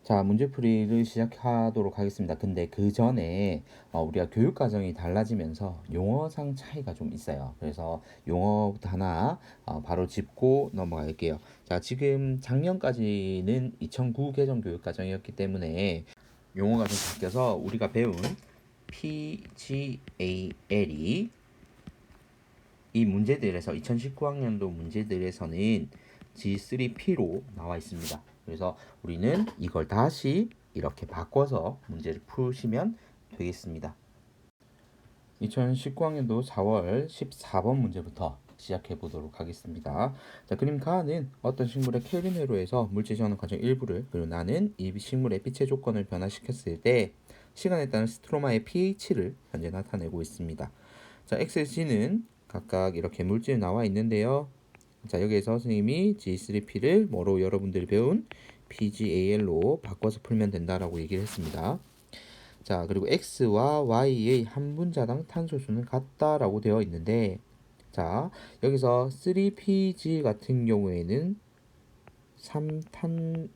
자, 문제풀이를 시작하도록 하겠습니다. 근데 그 전에 우리가 교육 과정이 달라지면서 용어상 차이가 좀 있어요. 그래서 용어부터 하나 바로 짚고 넘어갈게요. 자, 지금 작년까지는 2009 개정 교육 과정이었기 때문에 용어가 좀 바뀌어서 우리가 배운 PGAL이 이 문제들에서 2019학년도 문제들에서는 G3P로 나와 있습니다. 그래서 우리는 이걸 다시 이렇게 바꿔서 문제를 푸시면 되겠습니다. 2019학년도 4월 14번 문제부터 시작해 보도록 하겠습니다. 자, 그림 가는 어떤 식물의 켈빈 회로에서 물질 전환 과정 일부를 그리고 나는 이 식물의 빛의 조건을 변화시켰을 때 시간에 따른 스트로마의 pH를 현재 나타내고 있습니다. 자, X, G는 각각 이렇게 물질 나와 있는데요. 자, 여기에서 선생님이 G3P를 뭐로 여러분들이 배운 PGAL로 바꿔서 풀면 된다라고 얘기를 했습니다. 자, 그리고 X와 Y의 한 분자당 탄소수는 같다라고 되어 있는데, 자, 여기서 3PG 같은 경우에는 3탄소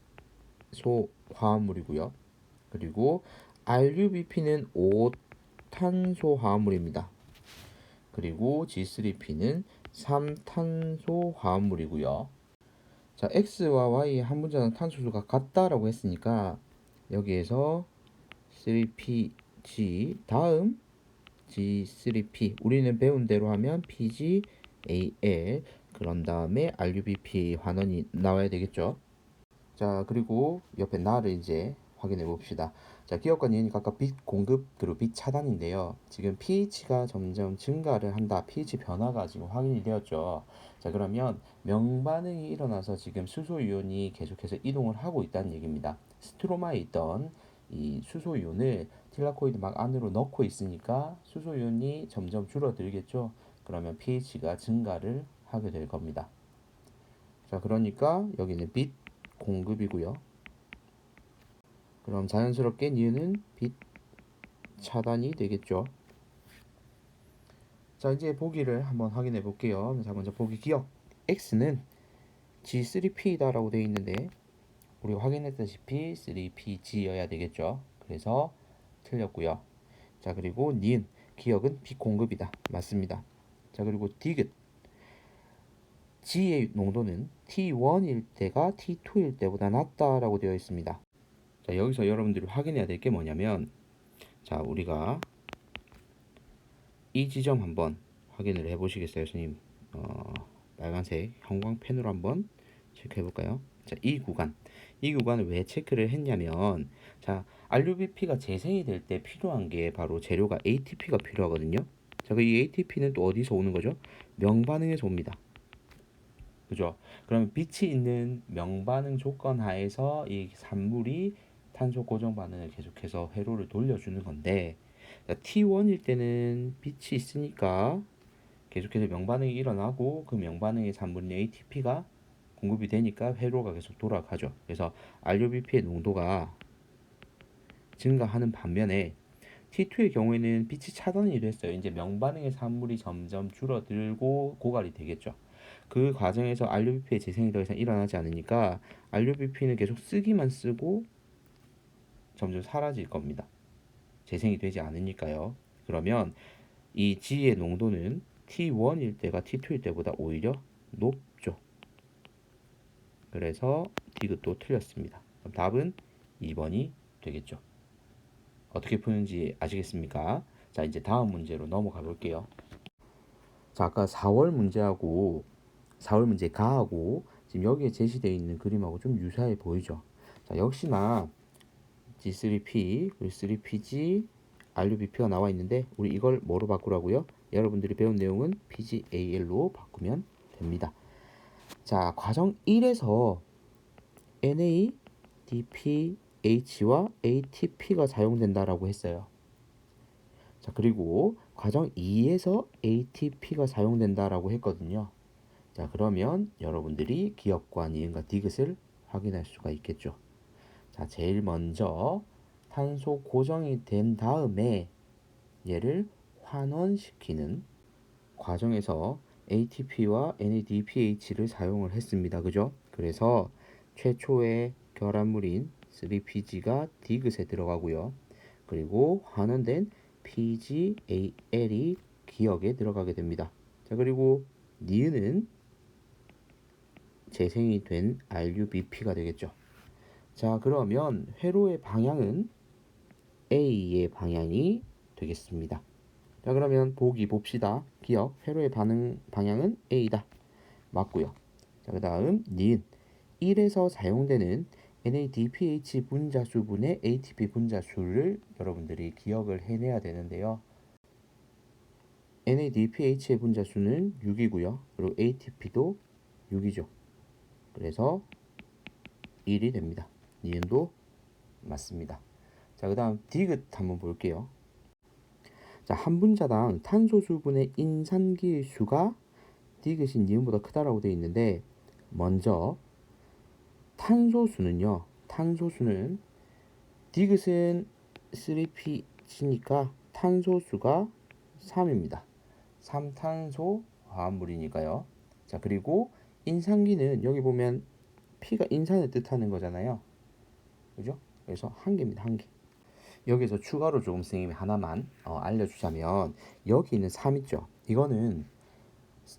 화합물이고요. 그리고 RUBP는 5탄소 화합물입니다. 그리고 G3P는 3탄소 화합물이고요. 자, X와 Y의 한 분자당 탄소수가 같다라고 했으니까 여기에서 3PG 다음 G3P 우리는 배운 대로 하면 PGAL 그런 다음에 RUBP 환원이 나와야 되겠죠. 자, 그리고 옆에 나를 이제 확인해 봅시다. 자, 기업과 니은이 각각 빛 공급 그리고 빛 차단인데요. 지금 pH가 점점 증가를 한다. pH 변화가 지금 확인이 되었죠. 자, 그러면 명반응이 일어나서 지금 수소이온이 계속해서 이동을 하고 있다는 얘기입니다. 스트로마에 있던 이 수소이온을 틸라코이드 막 안으로 넣고 있으니까 수소이온이 점점 줄어들겠죠. 그러면 pH가 증가를 하게 될 겁니다. 자, 그러니까 여기는 빛 공급이고요. 그럼 자연스럽게 니은은 빛 차단이 되겠죠. 자, 이제 보기를 한번 확인해 볼게요. 자, 먼저 보기 기억. X는 G3P다라고 되어 있는데 우리가 확인했다시피 3PG여야 되겠죠. 그래서 틀렸고요. 자, 그리고 니은 기억은 빛 공급이다. 맞습니다. 자, 그리고 디귿 G의 농도는 T1일 때가 T2일 때보다 낮다라고 되어 있습니다. 자, 여기서 여러분들이 확인해야 될 게 뭐냐면 자, 우리가 이 지점 한번 확인을 해 보시겠어요, 선생님? 빨간색 형광펜으로 한번 체크해 볼까요? 자, 이 구간을 왜 체크를 했냐면, 자, RUBP가 재생이 될 때 필요한 게 바로 재료가 ATP가 필요하거든요. 자, 그 이 ATP는 또 어디서 오는 거죠? 명반응에서 옵니다. 그죠? 그러면 빛이 있는 명반응 조건 하에서 이 산물이 탄소 고정 반응을 계속해서 회로를 돌려주는 건데, T1일 때는 빛이 있으니까 계속해서 명반응이 일어나고 그 명반응의 산물인 ATP가 공급이 되니까 회로가 계속 돌아가죠. 그래서 RUBP의 농도가 증가하는 반면에 T2의 경우에는 빛이 차단이 됐어요. 이제 명반응의 산물이 점점 줄어들고 고갈이 되겠죠. 그 과정에서 RUBP의 재생이 더 이상 일어나지 않으니까 RUBP는 계속 쓰기만 쓰고 점점 사라질 겁니다. 재생이 되지 않으니까요. 그러면 이 G의 농도는 T1일 때가 T2일 때보다 오히려 높죠. 그래서 디귿도 틀렸습니다. 그럼 답은 2번이 되겠죠. 어떻게 푸는지 아시겠습니까? 자, 이제 다음 문제로 넘어가 볼게요. 자, 아까 4월 문제하고 4월 문제 가하고 지금 여기에 제시되어 있는 그림하고 좀 유사해 보이죠. 자, 역시나 G3P, 그리고 3PG, RUBP가 나와 있는데 우리 이걸 뭐로 바꾸라고요? 여러분들이 배운 내용은 PGAL로 바꾸면 됩니다. 자, 과정 1에서 NADPH와 ATP가 사용된다라고 했어요. 자, 그리고 과정 2에서 ATP가 사용된다라고 했거든요. 자, 그러면 여러분들이 기억과 니은과 디귿을 확인할 수가 있겠죠. 자, 제일 먼저 탄소 고정이 된 다음에 얘를 환원시키는 과정에서 ATP와 NADPH를 사용을 했습니다. 그죠? 그래서 최초의 결합물인 3PG가 디귿에 들어가고요. 그리고 환원된 PGAL이 기역에 들어가게 됩니다. 자, 그리고 니은은 재생이 된 RUBP가 되겠죠. 자, 그러면 회로의 방향은 A의 방향이 되겠습니다. 자, 그러면 보기 봅시다. 기억, 회로의 방향은 A다. 맞고요. 자, 그 다음 니은 1에서 사용되는 NADPH 분자수분의 ATP 분자수를 여러분들이 기억을 해내야 되는데요. NADPH의 분자수는 6이고요. 그리고 ATP도 6이죠. 그래서 1이 됩니다. 니은도 맞습니다. 자, 그 다음 디귿 한번 볼게요. 자, 한 분자당 탄소 수분의 인산기의 수가 디귿이 니은보다 크다라고 되어 있는데, 먼저 탄소수는요. 탄소수는 디귿은 3PG니까 탄소수가 3입니다. 3탄소 화합물이니까요. 자, 그리고 인산기는 여기 보면 P가 인산을 뜻하는 거잖아요. 그죠? 그래서 한 개입니다. 한 개. 여기서 추가로 조금 선생님이 하나만 알려주자면, 여기 있는 3 있죠. 이거는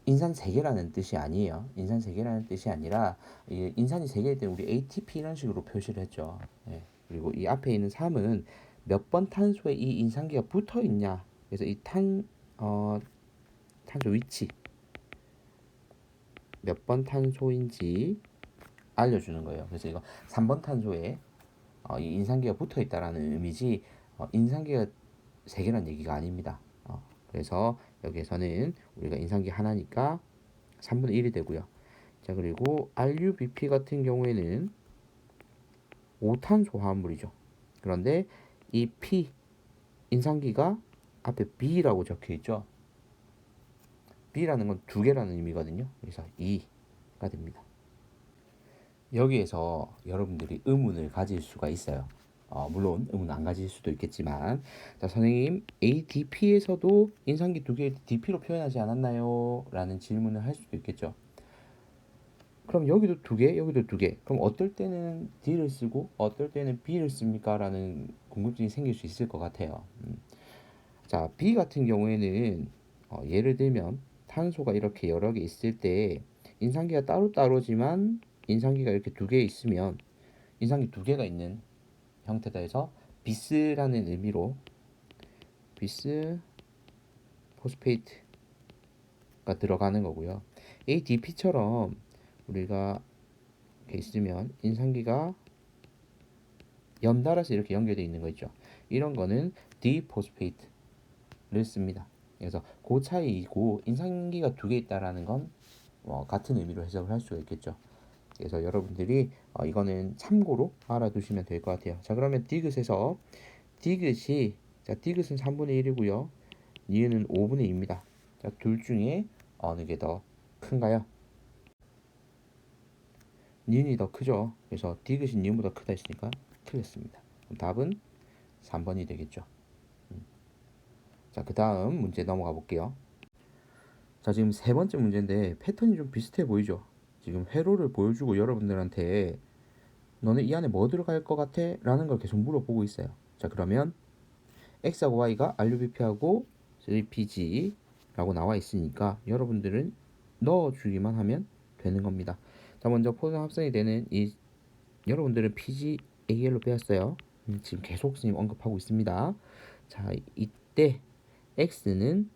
인산 3개라는 뜻이 아니에요. 인산 3개라는 뜻이 아니라 인산이 3개일 때 우리 ATP 이런 식으로 표시를 했죠. 예. 그리고 이 앞에 있는 3은 몇 번 탄소에 이 인산기가 붙어 있냐. 그래서 이 탄소 위치 몇 번 탄소인지 알려주는 거예요. 그래서 이거 3번 탄소에 이 인산기가 붙어 있다라는 의미지 인산기가 3개란 얘기가 아닙니다. 그래서 여기에서는 우리가 인산기 하나니까 3분의 1이 되고요. 자, 그리고 RUBP 같은 경우에는 5탄소 화합물이죠. 그런데 이 P 인산기가 앞에 B라고 적혀 있죠. B라는 건 2개라는 의미거든요. 그래서 2가 됩니다. 여기에서 여러분들이 의문을 가질 수가 있어요. 물론 의문 안 가질 수도 있겠지만, 자, 선생님 ADP에서도 인산기 2개 DP로 표현하지 않았나요? 라는 질문을 할 수도 있겠죠. 그럼 여기도 2개, 여기도 2개. 그럼 어떨 때는 D를 쓰고 어떨 때는 B를 씁니까? 라는 궁금증이 생길 수 있을 것 같아요. 자, B 같은 경우에는 예를 들면 탄소가 이렇게 여러 개 있을 때 인산기가 따로따로지만 인산기가 이렇게 2개 있으면 인산기 2개가 있는 형태다 해서 비스라는 의미로 비스 포스페이트가 들어가는 거고요. ADP처럼 우리가 이렇게 있으면 인산기가 연달아서 이렇게 연결되어 있는 거 있죠. 이런 거는 디포스페이트를 씁니다. 그래서 그 차이이고, 인산기가 2개 있다라는 건 같은 의미로 해석을 할 수가 있겠죠. 그래서 여러분들이 이거는 참고로 알아두시면 될 것 같아요. 자, 그러면 디귿에서 디귿이 디귿은 3분의 1이고요. 니은은 5분의 2입니다. 자, 둘 중에 어느 게 더 큰가요? 니은이 더 크죠. 그래서 디귿이 니은보다 크다 했으니까 틀렸습니다. 그럼 답은 3번이 되겠죠. 자, 그 다음 문제 넘어가 볼게요. 자, 지금 세 번째 문제인데 패턴이 좀 비슷해 보이죠? 지금 회로를 보여주고 여러분들한테 너네 이 안에 뭐 들어갈 것 같아? 라는 걸 계속 물어보고 있어요. 자, 그러면 X하고 Y가 RUBP하고 3PG라고 나와 있으니까 여러분들은 넣어주기만 하면 되는 겁니다. 자, 먼저 포성 합성이 되는 여러분들은 PGAL로 배웠어요. 지금 계속 선생님 언급하고 있습니다. 자, 이때 X는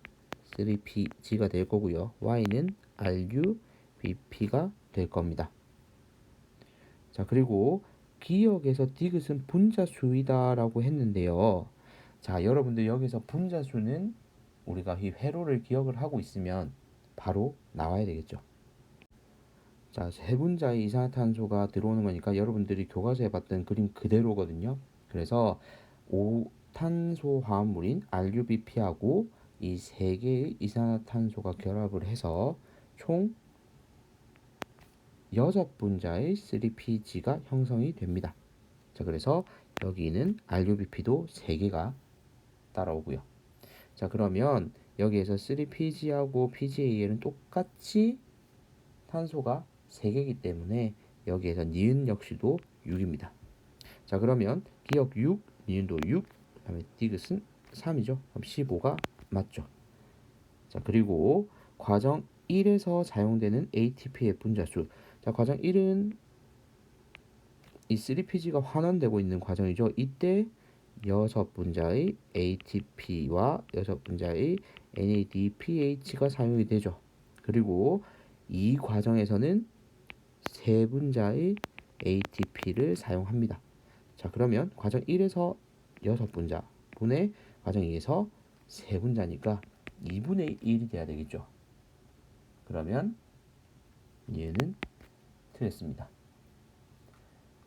3PG가 될 거고요. Y는 RUBP가 될 겁니다. 자, 그리고 기억에서 디귿은 분자수이다라고 했는데요. 자, 여러분들 여기서 분자수는 우리가 이 회로를 기억을 하고 있으면 바로 나와야 되겠죠. 자, 세 분자의 이산화탄소가 들어오는 거니까 여러분들이 교과서에 봤던 그림 그대로거든요. 그래서 5탄소 화합물인 RUBP하고 이 세 개의 이산화탄소가 결합을 해서 총 6분자의 3PG가 형성이 됩니다. 자, 그래서 여기는 RUBP도 3개가 따라오고요. 자, 그러면 여기에서 3PG하고 PGAL은 똑같이 탄소가 3개이기 때문에 여기에서 니은 역시도 6입니다. 자, 그러면 기억 6, 니은도 6, 그다음에 디귿은 3이죠. 그럼 15가 맞죠. 자, 그리고 과정 1에서 사용되는 ATP의 분자수. 자, 과정 1은 이 3PG가 환원되고 있는 과정이죠. 이때 6분자의 ATP와 6분자의 NADPH가 사용이 되죠. 그리고 이 과정에서는 3분자의 ATP를 사용합니다. 자, 그러면 과정 1에서 6분자 분의 과정 2에서 3분자니까 2분의 1이 돼야 되겠죠. 그러면 얘는 틀렸습니다.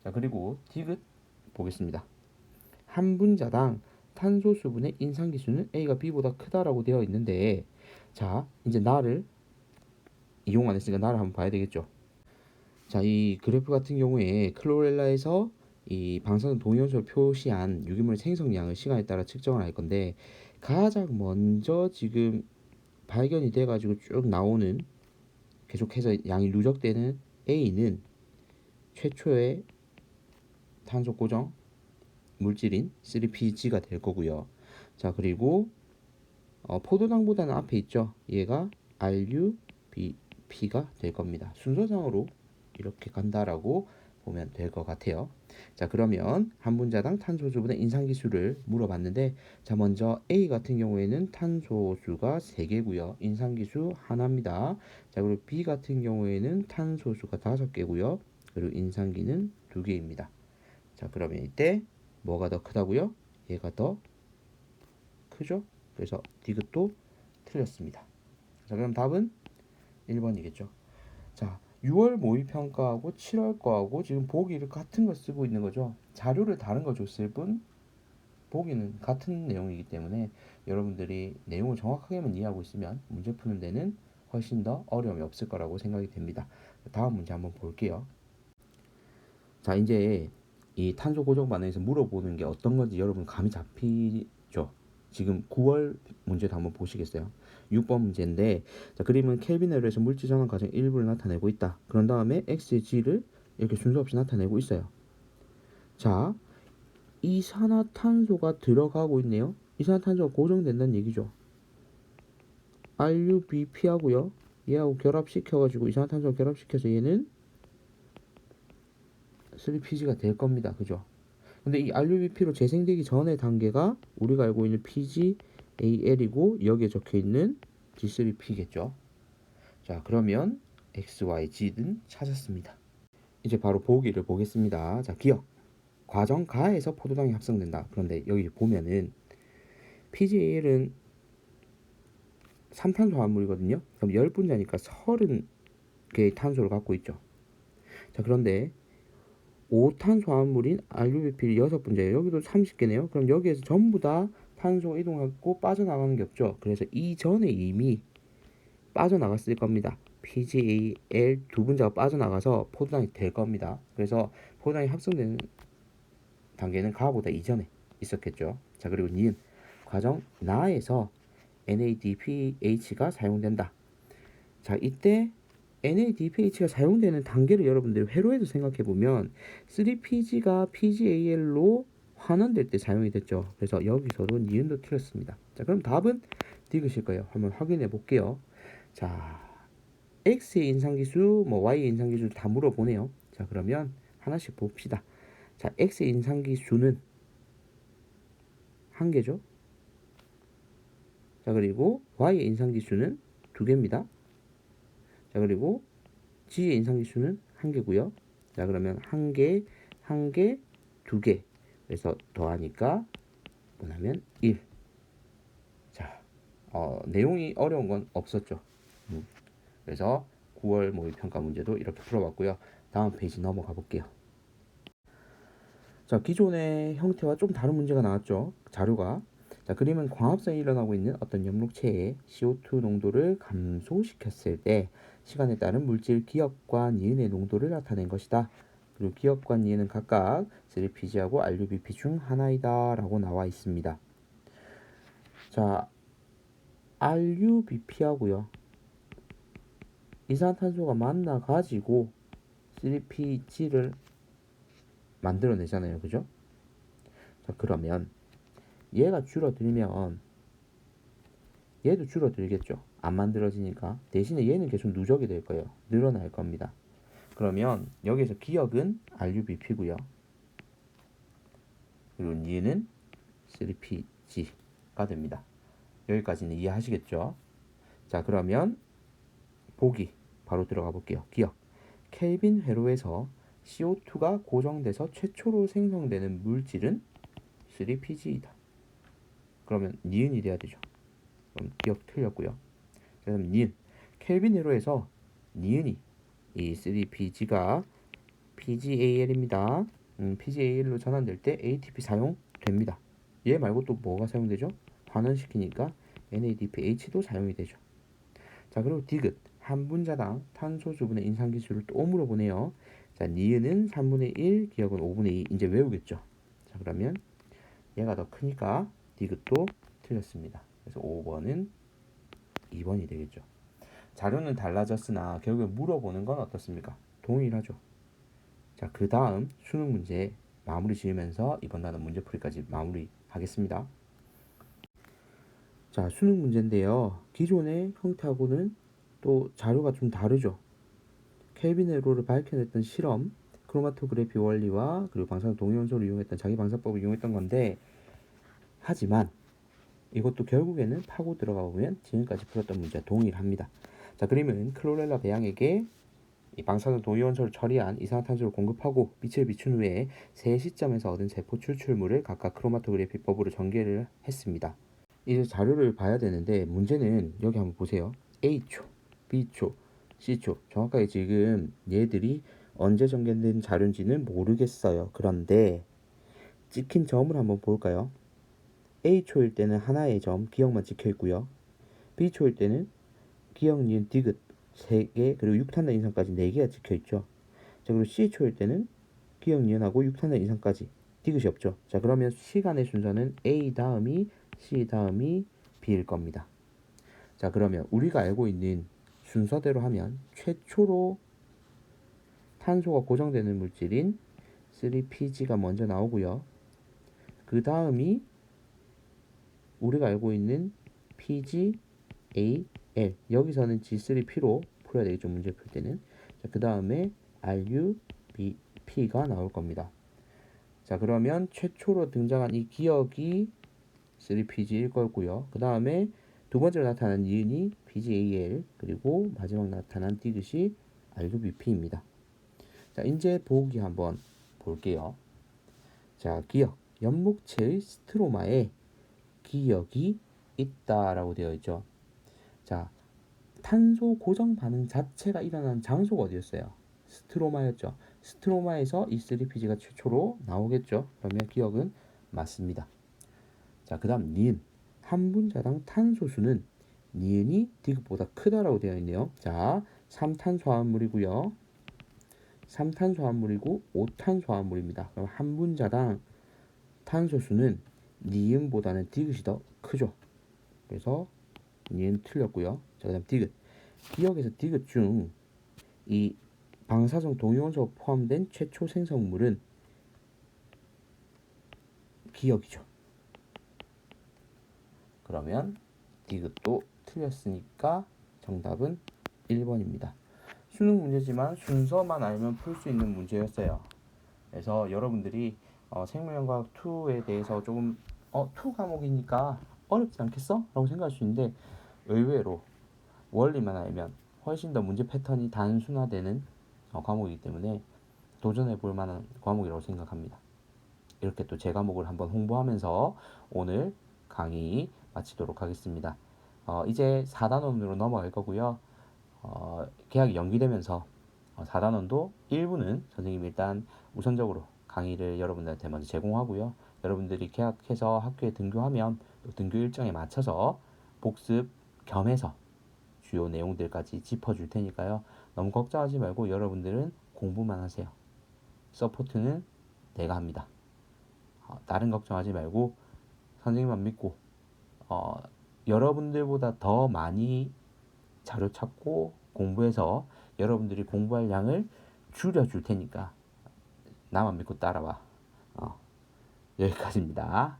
자, 그리고 디귿 보겠습니다. 한 분자당 탄소 수분의 인상기수는 A가 B보다 크다라고 되어 있는데, 자, 이제 나를 이용 안 했으니까 나를 한번 봐야 되겠죠. 자, 이 그래프 같은 경우에 클로렐라에서 이 방사능 동위원소를 표시한 유기물의 생성량을 시간에 따라 측정을 할 건데, 가장 먼저 지금 발견이 돼가지고 쭉 나오는, 계속해서 양이 누적되는 A는 최초의 탄소 고정 물질인 3PG가 될 거고요. 자, 그리고 포도당보다는 앞에 있죠. 얘가 RUBP가 될 겁니다. 순서상으로 이렇게 간다라고 보면 될 것 같아요. 자, 그러면 한 분자당 탄소수분의 인상기수를 물어봤는데, 자, 먼저 A 같은 경우에는 탄소수가 3개고요. 인상기수 하나입니다. 자, 그리고 B 같은 경우에는 탄소수가 5개고요. 그리고 인상기는 2개입니다. 자, 그러면 이때 뭐가 더 크다고요? 얘가 더 크죠? 그래서 디귿도 틀렸습니다. 자, 그럼 답은 1번이겠죠. 자, 6월 모의평가하고 7월 거하고 지금 보기를 같은 거 쓰고 있는 거죠. 자료를 다른 거 줬을 뿐 보기는 같은 내용이기 때문에 여러분들이 내용을 정확하게만 이해하고 있으면 문제 푸는 데는 훨씬 더 어려움이 없을 거라고 생각이 됩니다. 다음 문제 한번 볼게요. 자, 이제 이 탄소 고정 반응에서 물어보는 게 어떤 건지 여러분 감이 잡히죠? 지금 9월 문제도 한번 보시겠어요? 6번 문제인데, 자, 그림은 켈빈에르에서 물질 전환 과정 일부를 나타내고 있다. 그런 다음에 X의 G를 이렇게 순서 없이 나타내고 있어요. 자, 이산화탄소가 들어가고 있네요. 이산화탄소가 고정된다는 얘기죠. RUBP 하고요. 얘하고 결합시켜가지고 이산화탄소가 결합시켜서 얘는 3PG가 될 겁니다. 그죠? 근데 이 RUBP로 재생되기 전의 단계가 우리가 알고 있는 PgAl이고 여기에 적혀있는 G3P겠죠. 자, 그러면 X, Y, G는 찾았습니다. 이제 바로 보기를 보겠습니다. 자, 기억. 과정 가에서 포도당이 합성된다. 그런데 여기 보면은 PgAl은 3탄소 화합물이거든요. 그럼 10분자니까 30개의 탄소를 갖고 있죠. 자, 그런데 5탄소 화합물인 RUBP를 6분자예요. 여기도 30개네요. 그럼 여기에서 전부 다 탄소 이동하고 빠져나가는 게 없죠. 그래서 이전에 이미 빠져나갔을 겁니다. PgAl 2분자가 빠져나가서 포도당이 될 겁니다. 그래서 포도당이 합성되는 단계는 가보다 이전에 있었겠죠. 자, 그리고 니은 과정 나에서 NADPH가 사용된다. 자, 이때 NADPH가 사용되는 단계를 여러분들이 회로에도 생각해보면 3PG가 PgAl로 환원될 때 사용이 됐죠. 그래서 여기서도 니은도 틀렸습니다. 자, 그럼 답은 디귿일 거예요. 한번 확인해 볼게요. 자, X의 인상기수, Y의 인상기수 다 물어보네요. 자, 그러면 하나씩 봅시다. 자, X의 인상기수는 1개죠. 자, 그리고 Y의 인상기수는 2개입니다. 자, 그리고 G의 인상기수는 1개고요. 자, 그러면 1개, 1개, 2개. 그래서 더하니까 뭐냐면 1. 자, 내용이 어려운 건 없었죠. 그래서 9월 모의평가 문제도 이렇게 풀어봤고요. 다음 페이지 넘어가 볼게요. 자, 기존의 형태와 좀 다른 문제가 나왔죠. 자료가. 자, 그림은 광합성이 일어나고 있는 어떤 염록체의 CO2 농도를 감소시켰을 때 시간에 따른 물질 기억과 니은의 농도를 나타낸 것이다. 그리고 기억과 니은은 각각 3PG하고 RUBP 중 하나이다 라고 나와 있습니다. 자, RUBP하고요. 이산탄소가 만나 가지고 3PG를 만들어내잖아요. 그죠? 자, 그러면 얘가 줄어들면 얘도 줄어들겠죠. 안 만들어지니까. 대신에 얘는 계속 누적이 될 거예요. 늘어날 겁니다. 그러면 여기서 기억은 RUBP고요. 그리고 얘는 3PG가 됩니다. 여기까지는 이해하시겠죠? 자, 그러면 보기 바로 들어가 볼게요. 기억. 켈빈 회로에서 CO2가 고정돼서 최초로 생성되는 물질은 3PG이다. 그러면 니은이 돼야 되죠. 그럼 기억 틀렸고요. 그럼 니은. 켈빈 회로에서 니은이 이 3PG가 PGAL입니다. PGAL로 전환될 때 ATP 사용됩니다. 얘 말고 또 뭐가 사용되죠? 환원시키니까 NADPH도 사용이 되죠. 자, 그리고 디귿. 한 분자당 탄소 주분의 인상기수를 또 물어보네요. 자, 니은은 3분의 1, 기억은 5분의 2. 이제 외우겠죠. 자, 그러면 얘가 더 크니까 디귿도 틀렸습니다. 그래서 5번은 2번이 되겠죠. 자료는 달라졌으나 결국에 물어보는 건 어떻습니까? 동일하죠. 자, 그 다음 수능 문제 마무리 지으면서 이번 단원 문제풀이까지 마무리하겠습니다. 자, 수능 문제인데요. 기존의 형태하고는 또 자료가 좀 다르죠. 켈빈 회로를 밝혀냈던 실험, 크로마토그래피 원리와 그리고 방사선 동위원소를 이용했던 자기 방사법을 이용했던 건데, 하지만 이것도 결국에는 파고 들어가 보면 지금까지 풀었던 문제와 동일합니다. 자, 그림은 클로렐라 배양에게 이 방사선 동위원소를 처리한 이산화탄소를 공급하고 빛을 비춘 후에 세 시점에서 얻은 세포 추출물을 각각 크로마토그래피법으로 전개를 했습니다. 이제 자료를 봐야 되는데 문제는 여기 한번 보세요. A초, B초, C초 정확하게 지금 얘들이 언제 전개된 자료인지는 모르겠어요. 그런데 찍힌 점을 한번 볼까요? A초일 때는 하나의 점, 기억만 찍혀 있고요. B초일 때는 기억, 니은, 디귿 3개, 그리고 6탄단 이상까지 4개가 찍혀 있죠. 자, 그리고 C초일 때는 기억, 니은하고 6탄단 이상까지 디귿이 없죠. 자, 그러면 시간의 순서는 A 다음이 C 다음이 B일 겁니다. 자, 그러면 우리가 알고 있는 순서대로 하면 최초로 탄소가 고정되는 물질인 3PG가 먼저 나오고요. 그 다음이 우리가 알고 있는 PGAL, 여기서는 G3P로 풀어야 되겠죠. 문제 풀 때는. 자, 그 다음에 RUBP가 나올 겁니다. 자, 그러면 최초로 등장한 이 기억이 3PG일 거고요. 그 다음에 두 번째로 나타난 니은이 PGAL, 그리고 마지막 나타난 디귿이 RUBP입니다. 자, 이제 보기 한번 볼게요. 자, 기억. 연목체의 스트로마에 기억이 있다라고 되어 있죠. 자, 탄소 고정 반응 자체가 일어난 장소가 어디였어요? 스트로마였죠. 스트로마에서 이 3PG가 최초로 나오겠죠. 그러면 기억은 맞습니다. 자, 그 다음 니은. 한 분자당 탄소수는 니은이 디귿보다 크다라고 되어 있네요. 자, 3탄소화합물이고요. 3탄소화합물이고 5탄소화합물입니다. 그럼 한 분자당 탄소수는 니은보다는 디귿이 더 크죠. 그래서 니은 틀렸고요. 자, 그 다음 디귿. 기억에서 디귿 중 이 방사성 동위원소가 포함된 최초 생성물은 기억이죠. 그러면 디귿도 틀렸으니까 정답은 1번입니다. 수능 문제지만 순서만 알면 풀 수 있는 문제였어요. 그래서 여러분들이 생물연구학 2에 대해서 조금 2 과목이니까 어렵지 않겠어? 라고 생각할 수 있는데 의외로 원리만 알면 훨씬 더 문제 패턴이 단순화되는 과목이기 때문에 도전해 볼 만한 과목이라고 생각합니다. 이렇게 또 제 과목을 한번 홍보하면서 오늘 강의 마치도록 하겠습니다. 이제 4단원으로 넘어갈 거고요. 계약이 연기되면서 4단원도 일부는 선생님이 일단 우선적으로 강의를 여러분들한테 먼저 제공하고요. 여러분들이 계약해서 학교에 등교하면 또 등교 일정에 맞춰서 복습 겸해서 주요 내용들까지 짚어줄 테니까요. 너무 걱정하지 말고 여러분들은 공부만 하세요. 서포트는 내가 합니다. 다른 걱정하지 말고 선생님만 믿고 여러분들보다 더 많이 자료 찾고 공부해서 여러분들이 공부할 양을 줄여줄 테니까 나만 믿고 따라와. 여기까지입니다.